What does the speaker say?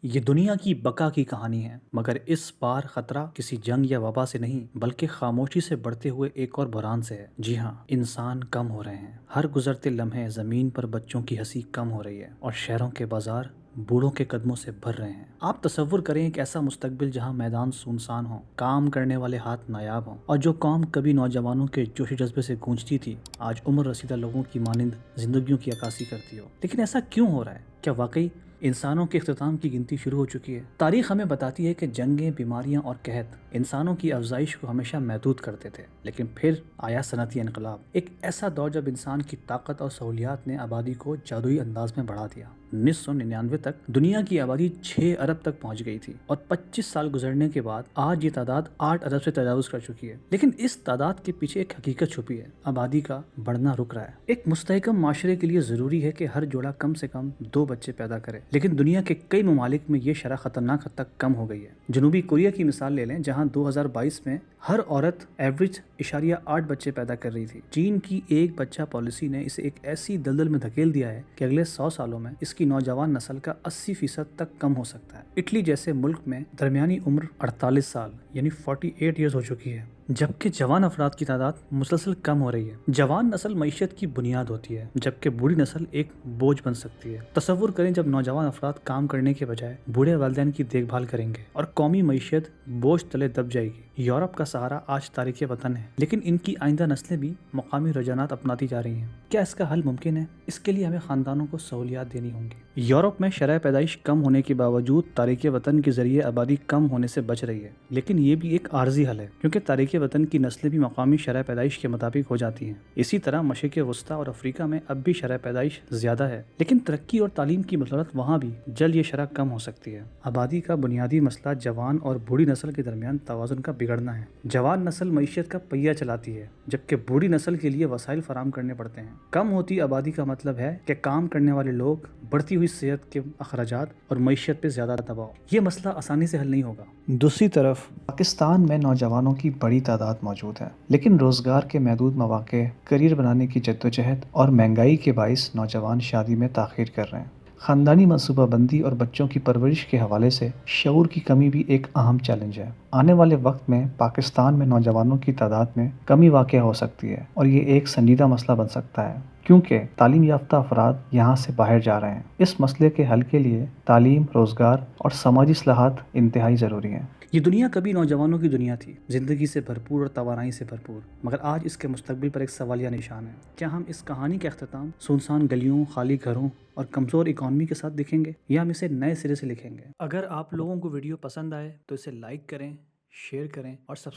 یہ دنیا کی بقا کی کہانی ہے، مگر اس بار خطرہ کسی جنگ یا وبا سے نہیں بلکہ خاموشی سے بڑھتے ہوئے ایک اور بحران سے ہے۔ جی ہاں، انسان کم ہو رہے ہیں۔ ہر گزرتے لمحے زمین پر بچوں کی ہنسی کم ہو رہی ہے اور شہروں کے بازار بوڑھوں کے قدموں سے بھر رہے ہیں۔ آپ تصور کریں ایک ایسا مستقبل جہاں میدان سنسان ہوں، کام کرنے والے ہاتھ نایاب ہوں، اور جو قوم کبھی نوجوانوں کے جوش و جذبے سے گونجتی تھی آج عمر رسیدہ لوگوں کی مانند زندگیوں کی عکاسی کرتی ہو۔ لیکن ایسا کیوں ہو رہا ہے؟ کیا واقعی انسانوں کے اختتام کی گنتی شروع ہو چکی ہے؟ تاریخ ہمیں بتاتی ہے کہ جنگیں، بیماریاں اور قحط انسانوں کی افزائش کو ہمیشہ محدود کرتے تھے، لیکن پھر آیا صنعتی انقلاب، ایک ایسا دور جب انسان کی طاقت اور سہولیات نے آبادی کو جادوئی انداز میں بڑھا دیا۔ 1999 تک دنیا کی آبادی 6 ارب تک پہنچ گئی تھی اور 25 سال گزرنے کے بعد آج یہ تعداد 8 ارب سے تجاوز کر چکی ہے۔ لیکن اس تعداد کے پیچھے ایک حقیقت چھپی ہے: آبادی کا بڑھنا رک رہا ہے۔ ایک مستحکم معاشرے کے لیے ضروری ہے کہ ہر جوڑا کم سے کم 2 بچے پیدا کرے، لیکن دنیا کے کئی ممالک میں یہ شرح خطرناک حد تک کم ہو گئی ہے۔ جنوبی کوریا کی مثال لے لیں، جہاں 2022 میں ہر عورت ایوریج 0.8 بچے پیدا کر رہی تھی۔ چین کی ایک بچہ پالیسی نے اسے ایک ایسی دلدل میں دھکیل دیا ہے کہ اگلے 100 سالوں میں اس کی نوجوان نسل کا 80% تک کم ہو سکتا ہے۔ اٹلی جیسے ملک میں درمیانی عمر 48 سال یعنی 48 ایئرز ہو چکی ہے، جبکہ جوان افراد کی تعداد مسلسل کم ہو رہی ہے۔ جوان نسل معیشت کی بنیاد ہوتی ہے، جبکہ بوڑھی نسل ایک بوجھ بن سکتی ہے۔ تصور کریں جب نوجوان افراد کام کرنے کے بجائے بوڑھے والدین کی دیکھ بھال کریں گے اور قومی معیشت بوجھ تلے دب جائے گی۔ یورپ کا سہارا آج تاریخ وطن ہے، لیکن ان کی آئندہ نسلیں بھی مقامی رجحانات اپناتی جا رہی ہیں۔ کیا اس کا حل ممکن ہے؟ اس کے لیے ہمیں خاندانوں کو سہولیات دینی ہوں گی۔ یورپ میں شرح پیدائش کم ہونے کے باوجود تارکین وطن کے ذریعے آبادی کم ہونے سے بچ رہی ہے، لیکن یہ بھی ایک عارضی حل ہے، کیونکہ تارکین وطن کی نسلیں بھی مقامی شرح پیدائش کے مطابق ہو جاتی ہیں۔ اسی طرح مشرق وسطیٰ اور افریقہ میں اب بھی شرح پیدائش زیادہ ہے، لیکن ترقی اور تعلیم کی بدولت وہاں بھی جلد یہ شرح کم ہو سکتی ہے۔ آبادی کا بنیادی مسئلہ جوان اور بوڑھی نسل کے درمیان توازن کا بگڑنا ہے۔ جوان نسل معیشت کا پہیہ چلاتی ہے، جبکہ بوڑھی نسل کے لیے وسائل فراہم کرنے پڑتے ہیں۔ کم ہوتی آبادی کا مطلب ہے کہ کام کرنے والے لوگ، بڑھتی ہوئی صحت کے اخراجات اور معیشت پہ زیادہ دباؤ۔ یہ مسئلہ آسانی سے حل نہیں ہوگا۔ دوسری طرف پاکستان میں نوجوانوں کی بڑی تعداد موجود ہے، لیکن روزگار کے محدود مواقع، کیریئر بنانے کی جدوجہد اور مہنگائی کے باعث نوجوان شادی میں تاخیر کر رہے ہیں۔ خاندانی منصوبہ بندی اور بچوں کی پرورش کے حوالے سے شعور کی کمی بھی ایک اہم چیلنج ہے۔ آنے والے وقت میں پاکستان میں نوجوانوں کی تعداد میں کمی واقع ہو سکتی ہے اور یہ ایک سنجیدہ مسئلہ بن سکتا ہے، کیونکہ تعلیم یافتہ افراد یہاں سے باہر جا رہے ہیں۔ اس مسئلے کے حل کے لیے تعلیم، روزگار اور سماجی اصلاحات انتہائی ضروری ہیں۔ یہ دنیا کبھی نوجوانوں کی دنیا تھی، زندگی سے بھرپور اور توانائی سے بھرپور، مگر آج اس کے مستقبل پر ایک سوالیہ نشان ہے۔ کیا ہم اس کہانی کا اختتام سنسان گلیوں، خالی گھروں اور کمزور اکانومی کے ساتھ دیکھیں گے، یا ہم اسے نئے سرے سے لکھیں گے؟ اگر آپ لوگوں کو ویڈیو پسند آئے تو اسے لائک کریں، شیئر کریں اور سبسکرائب